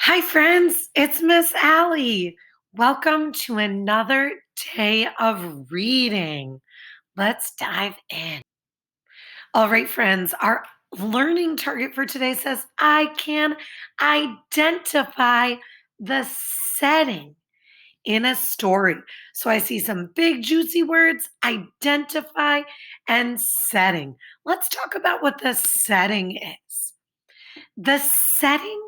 Hi, friends. It's Miss Allie. Welcome to another day of reading. Let's dive in. All right, friends. Our learning target for today says I can identify the setting in a story. So I see some big, juicy words identify and setting. Let's talk about what the setting is. The setting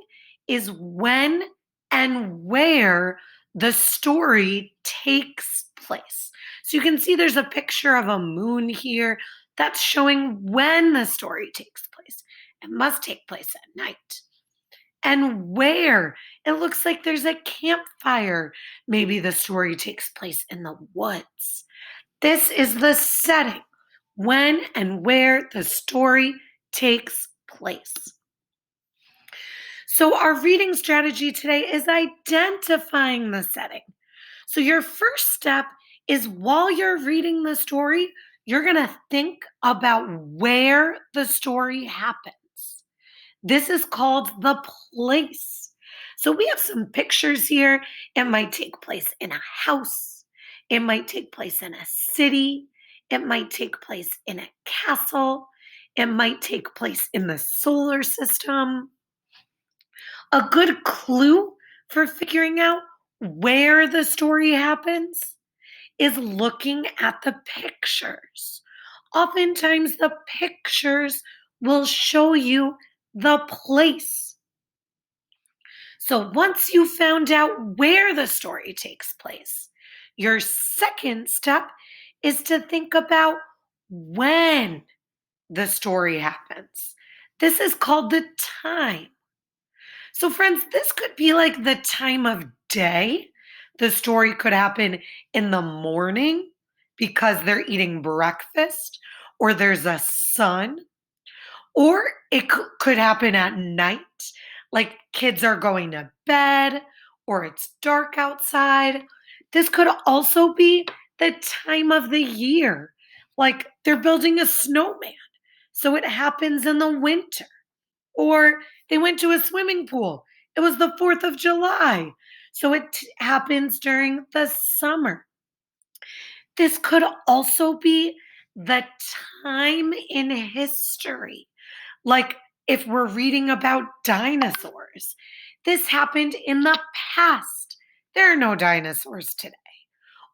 is when and where the story takes place. So you can see there's a picture of a moon here that's showing when the story takes place. It must take place at night. And where it looks like there's a campfire. Maybe the story takes place in the woods. This is the setting, when and where the story takes place. So, our reading strategy today is identifying the setting. So, your first step is while you're reading the story, you're going to think about where the story happens. This is called the place. So, we have some pictures here. It might take place in a house, it might take place in a city, it might take place in a castle, it might take place in the solar system. A good clue for figuring out where the story happens is looking at the pictures. Oftentimes, the pictures will show you the place. So, once you found out where the story takes place, your second step is to think about when the story happens. This is called the time. So, friends, this could be like the time of day. The story could happen in the morning because they're eating breakfast, or there's a sun, or it could happen at night, like kids are going to bed, or it's dark outside. This could also be the time of the year, like they're building a snowman. So, it happens in the winter. Or they went to a swimming pool. It was the 4th of July. So it happens during the summer. This could also be the time in history. Like if we're reading about dinosaurs, this happened in the past. There are no dinosaurs today.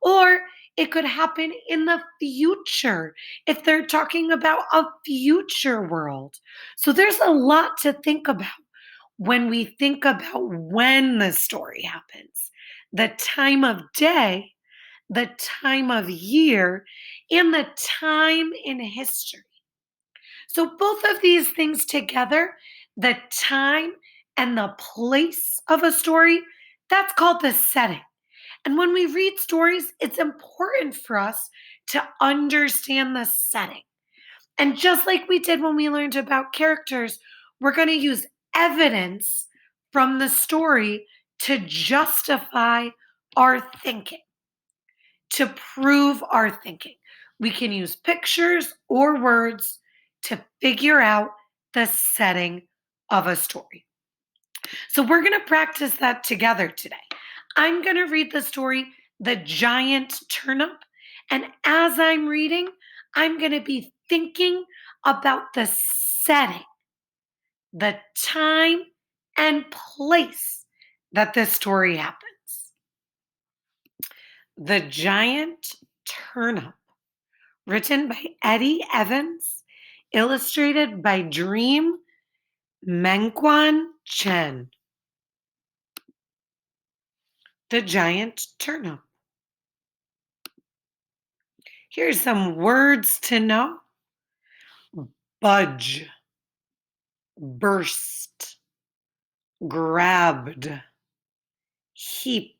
Or it could happen in the future if they're talking about a future world. So there's a lot to think about when we think about when the story happens, the time of day, the time of year, and the time in history. So, both of these things together, the time and the place of a story, that's called the setting. And when we read stories, it's important for us to understand the setting. And just like we did when we learned about characters, we're going to use evidence from the story to justify our thinking, to prove our thinking. We can use pictures or words to figure out the setting of a story. So we're going to practice that together today. I'm going to read the story, The Giant Turnip. And as I'm reading, I'm going to be thinking about the setting, the time and place that this story happens. The Giant Turnip, written by Eddie Evans, illustrated by Dream Mengquan Chen. The Giant Turnip. Here's some words to know: budge, burst, grabbed, heap,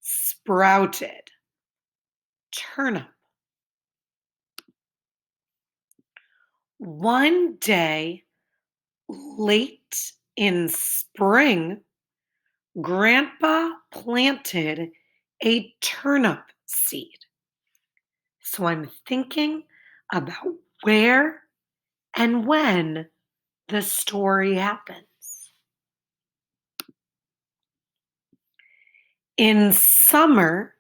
sprouted, turnip. One day, late in spring, Grandpa planted a turnip seed. So I'm thinking about where and when the story happens. In summer,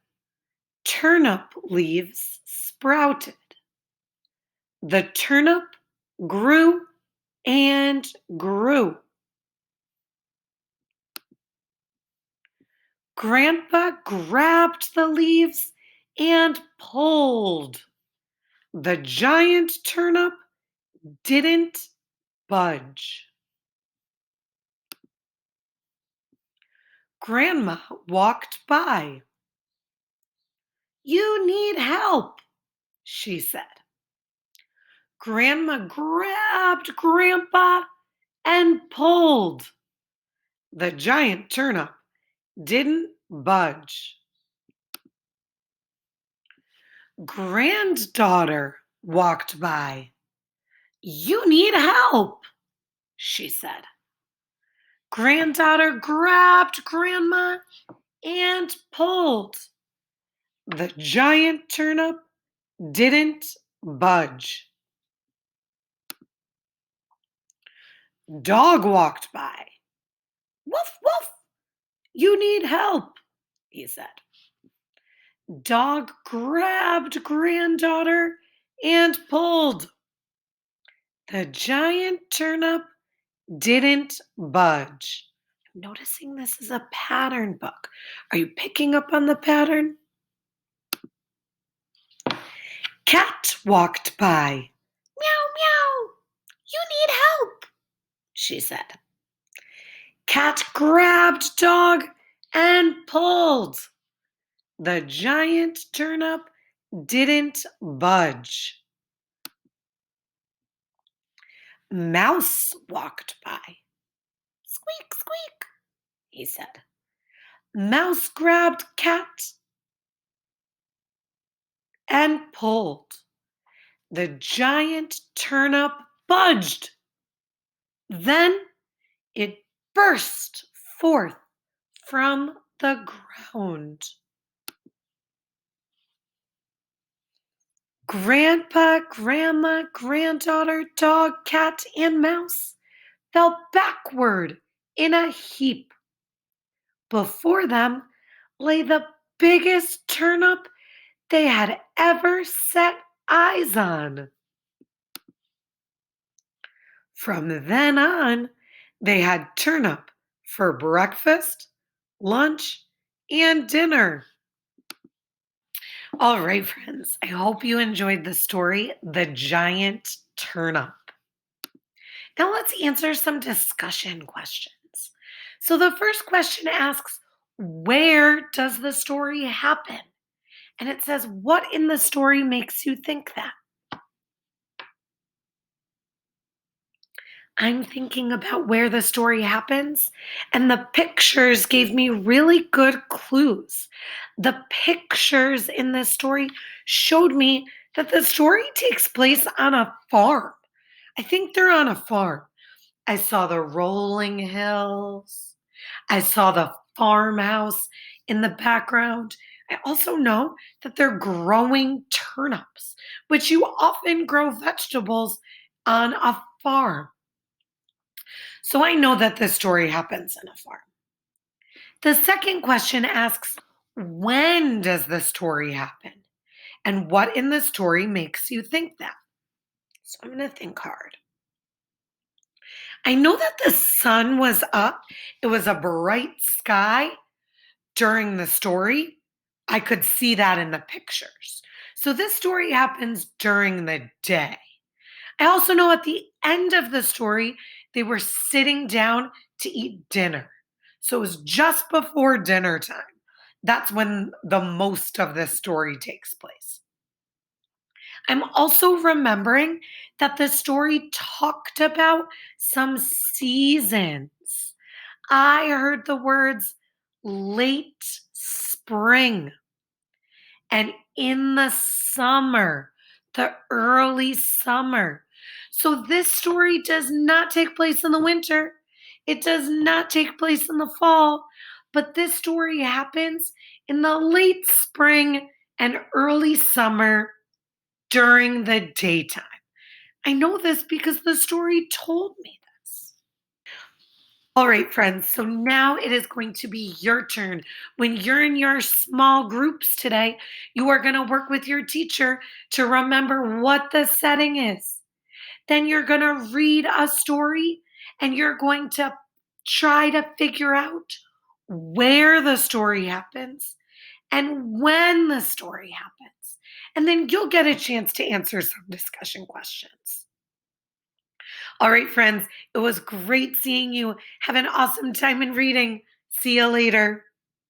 turnip leaves sprouted. The turnip grew and grew. Grandpa grabbed the leaves and pulled. The giant turnip didn't budge. Grandma walked by. You need help, she said. Grandma grabbed Grandpa and pulled. The giant turnip didn't budge. Granddaughter walked by. You need help, she said. Granddaughter grabbed Grandma and pulled. The giant turnip didn't budge. Dog walked by. Woof, woof. You need help, he said. Dog grabbed Granddaughter and pulled. The giant turnip didn't budge. I'm noticing this is a pattern book. Are you picking up on the pattern? Cat walked by. Meow, meow. You need help, she said. Cat grabbed dog and pulled. The giant turnip didn't budge. Mouse walked by. Squeak, squeak, he said. Mouse grabbed cat and pulled. The giant turnip budged. Then it burst forth from the ground. Grandpa, Grandma, granddaughter, dog, cat, and mouse fell backward in a heap. Before them lay the biggest turnip they had ever set eyes on. From then on, they had turnip for breakfast, lunch, and dinner. All right, friends, I hope you enjoyed the story, The Giant Turnip. Now let's answer some discussion questions. So the first question asks, where does the story happen? And it says, what in the story makes you think that? I'm thinking about where the story happens, and the pictures gave me really good clues. The pictures in this story showed me that the story takes place on a farm. I think they're on a farm. I saw the rolling hills. I saw the farmhouse in the background. I also know that they're growing turnips, which you often grow vegetables on a farm. So I know that this story happens in a farm. The second question asks, when does the story happen? And what in the story makes you think that? So I'm going to think hard. I know that the sun was up. It was a bright sky during the story. I could see that in the pictures. So this story happens during the day. I also know at the end of the story, they were sitting down to eat dinner. So it was just before dinner time. That's when the most of this story takes place. I'm also remembering that the story talked about some seasons. I heard the words late spring and in the summer, the early summer. So this story does not take place in the winter. It does not take place in the fall, but this story happens in the late spring and early summer during the daytime. I know this because the story told me this. All right, friends. So now it is going to be your turn. When you're in your small groups today, you are going to work with your teacher to remember what the setting is. Then you're going to read a story and you're going to try to figure out where the story happens and when the story happens. And then you'll get a chance to answer some discussion questions. All right, friends, it was great seeing you. Have an awesome time in reading. See you later.